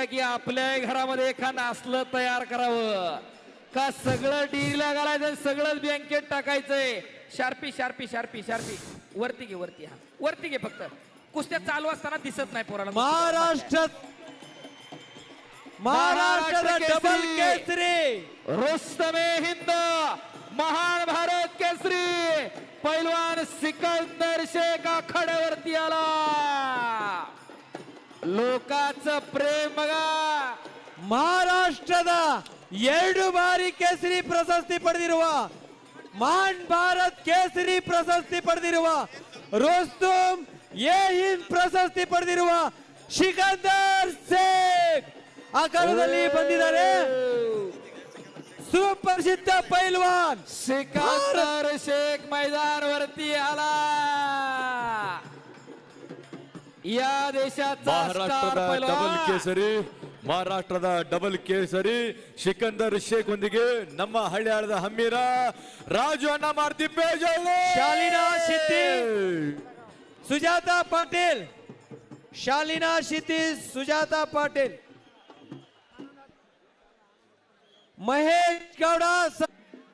की आपल्या घरामध्ये एखादं असलं तयार करावं का सगळं डिरीला घालायचं सगळंच बँकेत टाकायचंय. शार्पी शार्पी शार्पी शार्पी वरती घे वरती. हा वरती घे फक्त. कुस्त्या चालू असताना दिसत नाही पोराला. महाराष्ट्र डबल केसरी रुस्तमे हिंद महान भारत केसरी पैलवान सिकंदर शेख आखाड्यावरती आला. लोकांचं प्रेम बघा. ಮಹಾರಾಷ್ಟ್ರದ 2 ಬಾರಿ ಕೇಸರಿ ಪ್ರಶಸ್ತಿ ಪಡೆದಿರುವ ಮಹಾನ್ ಭಾರತ್ ಕೇಸರಿ ಪ್ರಶಸ್ತಿ ಪಡೆದಿರುವ ರುಸ್ತುಂ ಎ ಹಿಂದ್ ಪ್ರಶಸ್ತಿ ಪಡೆದಿರುವ ಸಿಕಂದರ್ ಶೇಖ್ ಆಕಾರದಲ್ಲಿ ಬಂದಿದ್ದಾರೆ. ಸುಪ್ರಸಿದ್ಧ ಪೈಲ್ವಾನ್ सिकंदर शेख मैदानावरती आला. या देशाचा ಮಹಾರಾಷ್ಟ್ರದ ಡಬಲ್ ಕೇಸರಿ ಮಹಾರಾಷ್ಟ್ರದ ಡಬಲ್ ಕೇಸರಿ ಸಿಕಂದರ್ ಶೇಖ್ ಒಂದಿಗೆ ನಮ್ಮ ಹಳ್ಳಿಯಾಳದ ಹಮ್ಮೀರ ರಾಜು ಅಣ್ಣ ಮಾರ್ತಿಪ್ಪೇಜಳ್ಳಿ ಶಾಲಿನಾ ಶಿತ್ತಿ ಸುಜಾತಾ ಪಾಟೀಲ್ ಶಾಲಿನಾ ಶಿತ್ತಿ ಸುಜಾತಾ ಪಾಟೀಲ್ ಮಹೇಶ್ ಗೌಡ